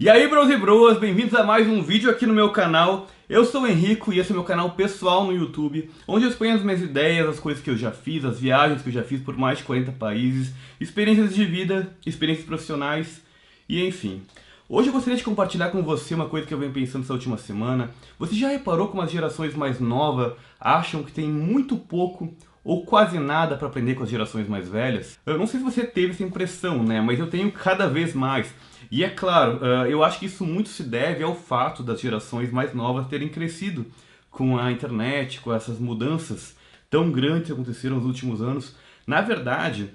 E aí, bros e broas, bem-vindos a mais um vídeo aqui no meu canal. Eu sou o Henrico e esse é o meu canal pessoal no YouTube, onde eu exponho as minhas ideias, as coisas que eu já fiz, as viagens que eu já fiz por mais de 40 países, experiências de vida, experiências profissionais e enfim. Hoje eu gostaria de compartilhar com você uma coisa que eu venho pensando essa última semana. Você já reparou como as gerações mais novas acham que tem muito pouco ou quase nada para aprender com as gerações mais velhas? Eu não sei se você teve essa impressão, né? Mas eu tenho cada vez mais. E é claro, eu acho que isso muito se deve ao fato das gerações mais novas terem crescido com a internet, com essas mudanças tão grandes que aconteceram nos últimos anos. Na verdade,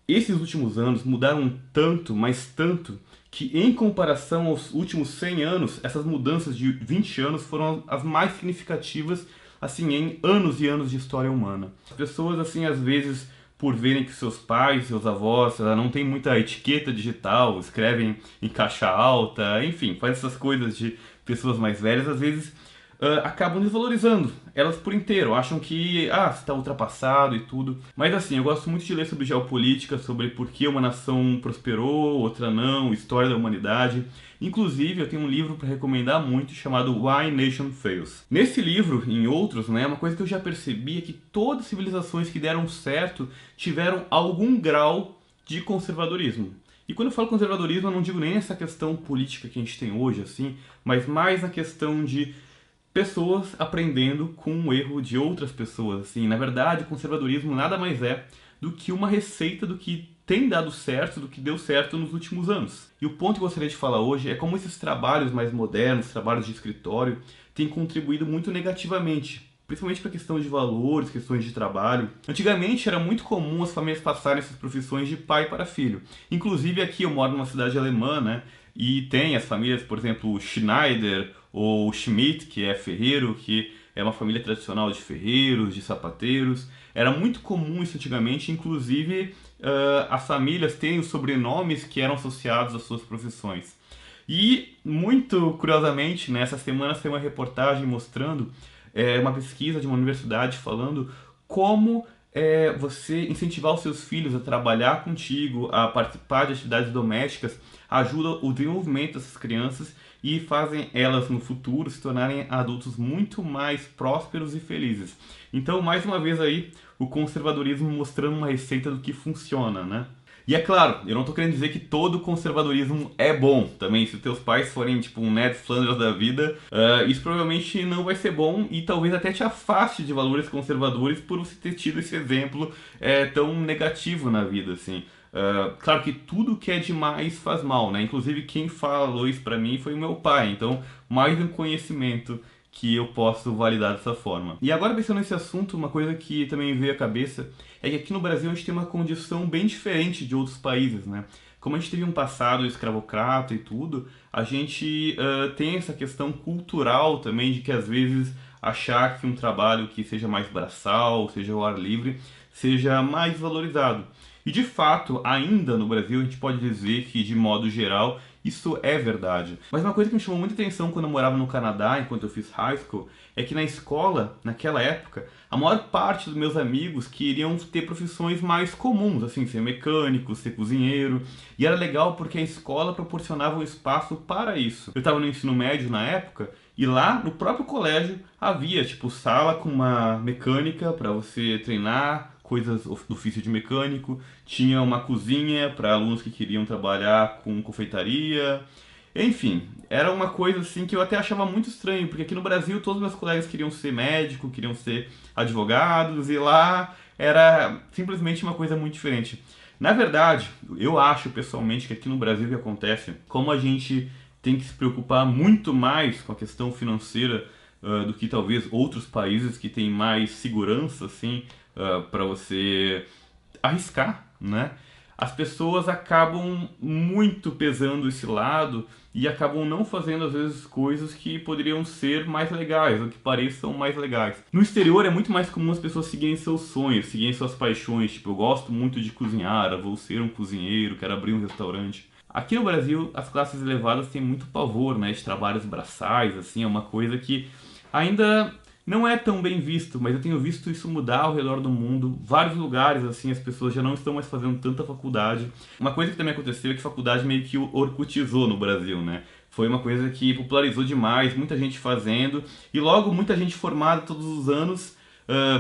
esses últimos anos mudaram tanto, mas tanto, que em comparação aos últimos 100 anos, essas mudanças de 20 anos foram as mais significativas, assim, em anos e anos de história humana. As pessoas, assim, às vezes, por verem que seus pais, seus avós, não têm muita etiqueta digital, escrevem em caixa alta, enfim, faz essas coisas de pessoas mais velhas, às vezes acabam desvalorizando elas por inteiro, acham que está ultrapassado e tudo. Mas assim, eu gosto muito de ler sobre geopolítica, sobre por que uma nação prosperou, outra não, história da humanidade. Inclusive, eu tenho um livro para recomendar muito chamado Why Nation Fails. Nesse livro, em outros, né, uma coisa que eu já percebi é que todas as civilizações que deram certo tiveram algum grau de conservadorismo. E quando eu falo conservadorismo, eu não digo nem essa questão política que a gente tem hoje, assim, mas mais na questão de pessoas aprendendo com o erro de outras pessoas. Assim, na verdade, o conservadorismo nada mais é do que uma receita do que tem dado certo, do que deu certo nos últimos anos. E o ponto que eu gostaria de falar hoje é como esses trabalhos mais modernos, trabalhos de escritório, têm contribuído muito negativamente, principalmente para a questão de valores, questões de trabalho. Antigamente era muito comum as famílias passarem essas profissões de pai para filho. Inclusive aqui eu moro numa cidade alemã, né? E tem as famílias, por exemplo, Schneider ou Schmidt, que é ferreiro, que é uma família tradicional de ferreiros, de sapateiros. Era muito comum isso antigamente, inclusive as famílias têm os sobrenomes que eram associados às suas profissões. E, muito curiosamente, nessa semana saiu uma reportagem mostrando uma pesquisa de uma universidade falando como você incentivar os seus filhos a trabalhar contigo, a participar de atividades domésticas, ajuda o desenvolvimento dessas crianças e fazem elas no futuro se tornarem adultos muito mais prósperos e felizes. Então, mais uma vez aí, o conservadorismo mostrando uma receita do que funciona, né? E é claro, eu não estou querendo dizer que todo conservadorismo é bom também. Se teus pais forem tipo um Ned Flanders da vida, isso provavelmente não vai ser bom e talvez até te afaste de valores conservadores por você ter tido esse exemplo tão negativo na vida, assim. Claro que tudo que é demais faz mal, né? Inclusive quem falou isso pra mim foi o meu pai, então mais um conhecimento que eu posso validar dessa forma. E agora pensando nesse assunto, uma coisa que também veio à cabeça é que aqui no Brasil a gente tem uma condição bem diferente de outros países, né? Como a gente teve um passado escravocrata e tudo, a gente tem essa questão cultural também de que às vezes achar que um trabalho que seja mais braçal, seja ao ar livre, seja mais valorizado. E de fato, ainda no Brasil, a gente pode dizer que, de modo geral, isso é verdade. Mas uma coisa que me chamou muita atenção quando eu morava no Canadá, enquanto eu fiz high school, é que na escola, naquela época, a maior parte dos meus amigos queriam ter profissões mais comuns, assim, ser mecânico, ser cozinheiro. E era legal porque a escola proporcionava um espaço para isso. Eu estava no ensino médio na época, e lá no próprio colégio havia, tipo, sala com uma mecânica para você treinar, coisas do ofício de mecânico, tinha uma cozinha para alunos que queriam trabalhar com confeitaria. Enfim, era uma coisa assim que eu até achava muito estranho, porque aqui no Brasil todos meus colegas queriam ser médico, queriam ser advogados, e lá era simplesmente uma coisa muito diferente. Na verdade, eu acho pessoalmente que aqui no Brasil o que acontece, como a gente tem que se preocupar muito mais com a questão financeira do que talvez outros países que têm mais segurança, assim, para você arriscar, né? As pessoas acabam muito pesando esse lado e acabam não fazendo às vezes coisas que poderiam ser mais legais ou que pareçam mais legais. No exterior é muito mais comum as pessoas seguirem seus sonhos, seguirem suas paixões, tipo, eu gosto muito de cozinhar, eu vou ser um cozinheiro, quero abrir um restaurante. Aqui no Brasil, as classes elevadas têm muito pavor, né, de trabalhos braçais, assim, é uma coisa que ainda não é tão bem visto, mas eu tenho visto isso mudar ao redor do mundo. Vários lugares, assim, as pessoas já não estão mais fazendo tanta faculdade. Uma coisa que também aconteceu é que a faculdade meio que orcutizou no Brasil, né? Foi uma coisa que popularizou demais, muita gente fazendo, e logo muita gente formada todos os anos,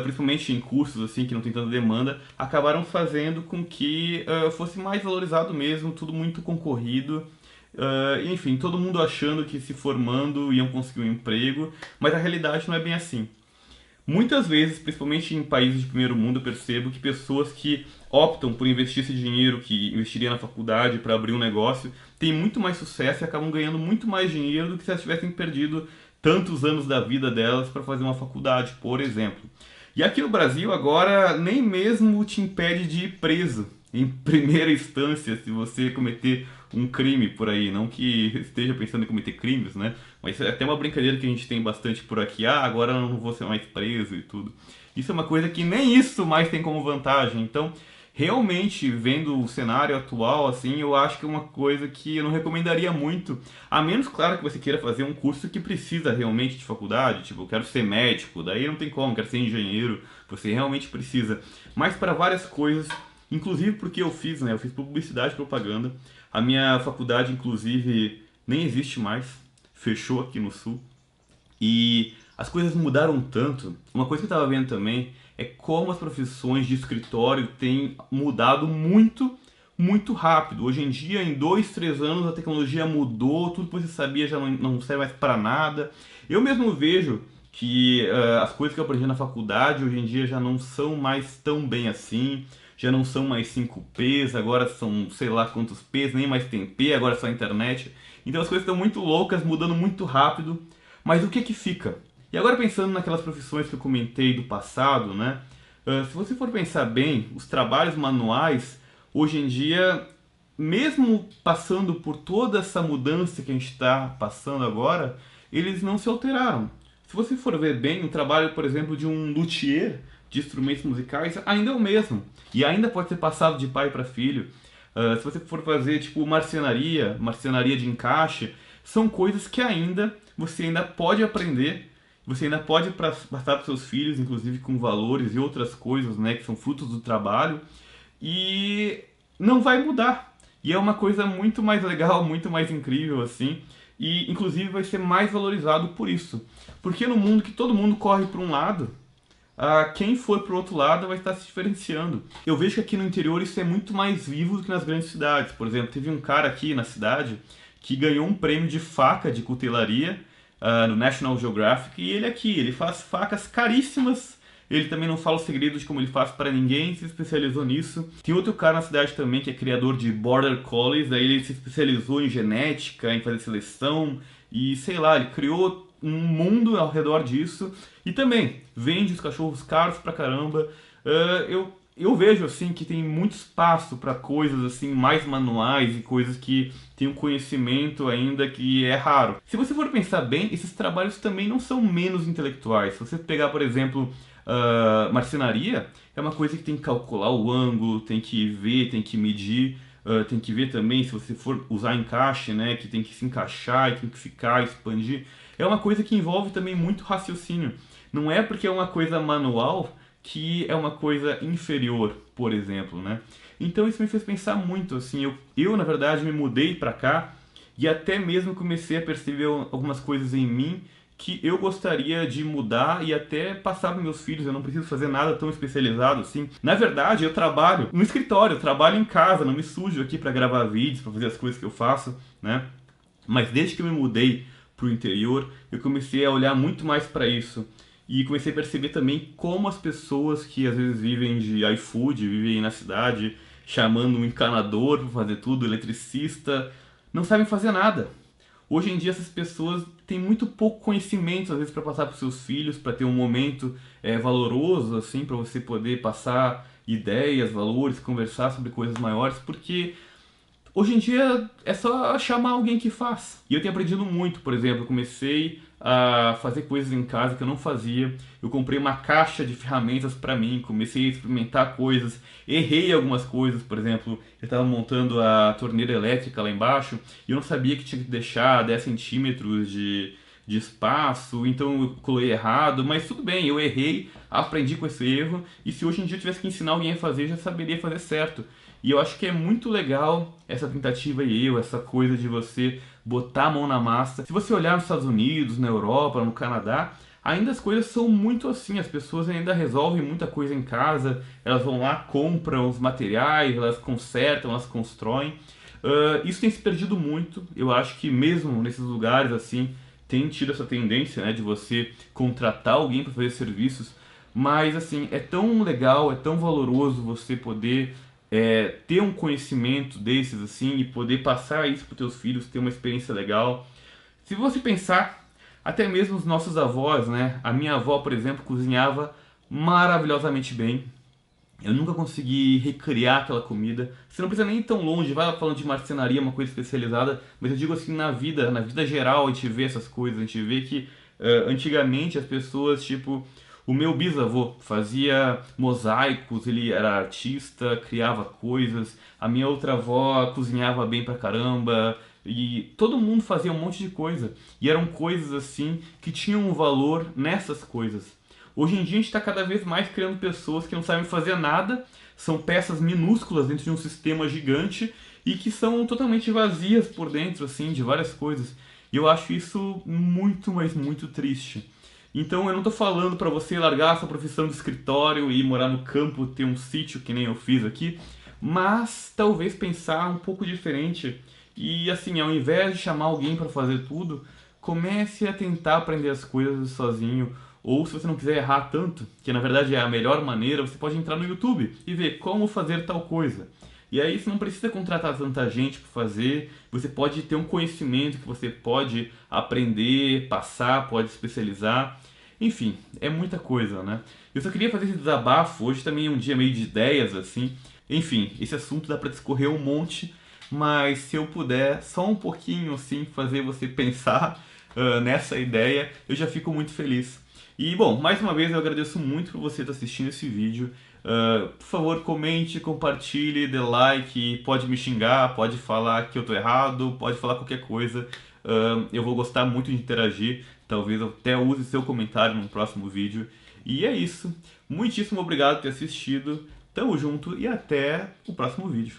principalmente em cursos assim que não tem tanta demanda, acabaram fazendo com que fosse mais valorizado mesmo, tudo muito concorrido. Enfim, todo mundo achando que se formando iam conseguir um emprego, mas a realidade não é bem assim. Muitas vezes, principalmente em países de primeiro mundo, eu percebo que pessoas que optam por investir esse dinheiro que investiria na faculdade para abrir um negócio têm muito mais sucesso e acabam ganhando muito mais dinheiro do que se elas tivessem perdido tantos anos da vida delas para fazer uma faculdade, por exemplo. E aqui no Brasil, agora, nem mesmo te impede de ir preso em primeira instância se você cometer um crime por aí. Não que esteja pensando em cometer crimes, né? Mas é até uma brincadeira que a gente tem bastante por aqui. Ah, agora eu não vou ser mais preso e tudo. Isso é uma coisa que nem isso mais tem como vantagem. Então, realmente, vendo o cenário atual, assim, eu acho que é uma coisa que eu não recomendaria muito. A menos, claro, que você queira fazer um curso que precisa realmente de faculdade. Tipo, eu quero ser médico, daí não tem como, quero ser engenheiro. Você realmente precisa. Mas para várias coisas, inclusive porque eu fiz, né? Eu fiz publicidade e propaganda. A minha faculdade, inclusive, nem existe mais. Fechou aqui no Sul. E as coisas mudaram tanto. Uma coisa que eu estava vendo também é como as profissões de escritório têm mudado muito, muito rápido. Hoje em dia, em 2, 3 anos, a tecnologia mudou, tudo que você sabia já não serve mais para nada. Eu mesmo vejo que as coisas que eu aprendi na faculdade hoje em dia já não são mais tão bem assim. Já não são mais 5 P's, agora são sei lá quantos P's, nem mais tem P, agora é só internet. Então as coisas estão muito loucas, mudando muito rápido. Mas o que que fica? E agora pensando naquelas profissões que eu comentei do passado, né? Se você for pensar bem, os trabalhos manuais, hoje em dia, mesmo passando por toda essa mudança que a gente está passando agora, eles não se alteraram. Se você for ver bem, o trabalho, por exemplo, de um luthier de instrumentos musicais ainda é o mesmo. E ainda pode ser passado de pai para filho. Se você for fazer tipo marcenaria de encaixe, são coisas que ainda você ainda pode aprender, você ainda pode passar para os seus filhos, inclusive com valores e outras coisas, né, que são frutos do trabalho, e não vai mudar. E é uma coisa muito mais legal, muito mais incrível assim, e inclusive vai ser mais valorizado por isso. Porque no mundo que todo mundo corre para um lado, quem for pro outro lado vai estar se diferenciando. Eu vejo que aqui no interior isso é muito mais vivo do que nas grandes cidades. Por exemplo, teve um cara aqui na cidade que ganhou um prêmio de faca de cutelaria no National Geographic, e ele faz facas caríssimas. Ele também não fala os segredos de como ele faz para ninguém, se especializou nisso. Tem outro cara na cidade também que é criador de Border Collies, aí ele se especializou em genética, em fazer seleção, e sei lá, ele criou um mundo ao redor disso. E também vende os cachorros caros pra caramba. Eu vejo assim que tem muito espaço para coisas assim mais manuais e coisas que tem um conhecimento ainda que é raro. Se você for pensar bem, esses trabalhos também não são menos intelectuais. Se você pegar, por exemplo, marcenaria, é uma coisa que tem que calcular o ângulo, tem que ver, tem que medir. Tem que ver também se você for usar encaixe, né, que tem que se encaixar e tem que ficar, expandir. É uma coisa que envolve também muito raciocínio. Não é porque é uma coisa manual que é uma coisa inferior, por exemplo, né? Então isso me fez pensar muito, assim, eu na verdade me mudei pra cá e até mesmo comecei a perceber algumas coisas em mim que eu gostaria de mudar e até passar para meus filhos. Eu não preciso fazer nada tão especializado assim. Na verdade, eu trabalho no escritório, eu trabalho em casa, não me sujo aqui para gravar vídeos, para fazer as coisas que eu faço, né? Mas desde que eu me mudei pro interior, eu comecei a olhar muito mais para isso. E comecei a perceber também como as pessoas que às vezes vivem de iFood, vivem na cidade, chamando um encanador para fazer tudo, eletricista, não sabem fazer nada. Hoje em dia essas pessoas têm muito pouco conhecimento às vezes para passar para os seus filhos, para ter um momento valoroso assim, para você poder passar ideias, valores, conversar sobre coisas maiores, porque hoje em dia é só chamar alguém que faz. E eu tenho aprendido muito, por exemplo, eu comecei a fazer coisas em casa que eu não fazia. Eu comprei uma caixa de ferramentas para mim, comecei a experimentar coisas, errei algumas coisas, por exemplo, eu estava montando a torneira elétrica lá embaixo e eu não sabia que tinha que deixar 10 centímetros de espaço, então eu coloquei errado, mas tudo bem, eu errei, aprendi com esse erro, e se hoje em dia eu tivesse que ensinar alguém a fazer, eu já saberia fazer certo. E eu acho que é muito legal essa tentativa e essa coisa de você botar a mão na massa. Se você olhar nos Estados Unidos, na Europa, no Canadá, ainda as coisas são muito assim, as pessoas ainda resolvem muita coisa em casa, elas vão lá, compram os materiais, elas consertam, elas constroem. Isso tem se perdido muito, eu acho que mesmo nesses lugares assim, tem tido essa tendência, né, de você contratar alguém para fazer serviços, mas assim, é tão legal, é tão valoroso você poder ter um conhecimento desses assim e poder passar isso para os teus filhos, ter uma experiência legal. Se você pensar, até mesmo os nossos avós, né? A minha avó, por exemplo, cozinhava maravilhosamente bem. Eu nunca consegui recriar aquela comida. Você não precisa nem ir tão longe, vai lá falando de marcenaria, uma coisa especializada, mas eu digo assim, na vida geral, a gente vê essas coisas, a gente vê que antigamente as pessoas, tipo, o meu bisavô fazia mosaicos, ele era artista, criava coisas, a minha outra avó cozinhava bem pra caramba, e todo mundo fazia um monte de coisa. E eram coisas assim que tinham um valor nessas coisas. Hoje em dia a gente está cada vez mais criando pessoas que não sabem fazer nada, são peças minúsculas dentro de um sistema gigante e que são totalmente vazias por dentro, assim, de várias coisas. E eu acho isso muito, mas muito triste. Então eu não estou falando para você largar a sua profissão de escritório e ir morar no campo, ter um sítio que nem eu fiz aqui, mas talvez pensar um pouco diferente e assim, ao invés de chamar alguém para fazer tudo, comece a tentar aprender as coisas sozinho. Ou se você não quiser errar tanto, que na verdade é a melhor maneira, você pode entrar no YouTube e ver como fazer tal coisa. E aí você não precisa contratar tanta gente para fazer, você pode ter um conhecimento que você pode aprender, passar, pode especializar. Enfim, é muita coisa, né? Eu só queria fazer esse desabafo, hoje também é um dia meio de ideias, assim. Enfim, esse assunto dá para discorrer um monte, mas se eu puder só um pouquinho, assim, fazer você pensar nessa ideia, eu já fico muito feliz. E bom, mais uma vez eu agradeço muito por você estar assistindo esse vídeo. Por favor, comente, compartilhe, dê like, pode me xingar, pode falar que eu tô errado, pode falar qualquer coisa. Eu vou gostar muito de interagir, talvez eu até use seu comentário no próximo vídeo. E é isso. Muitíssimo obrigado por ter assistido. Tamo junto e até o próximo vídeo.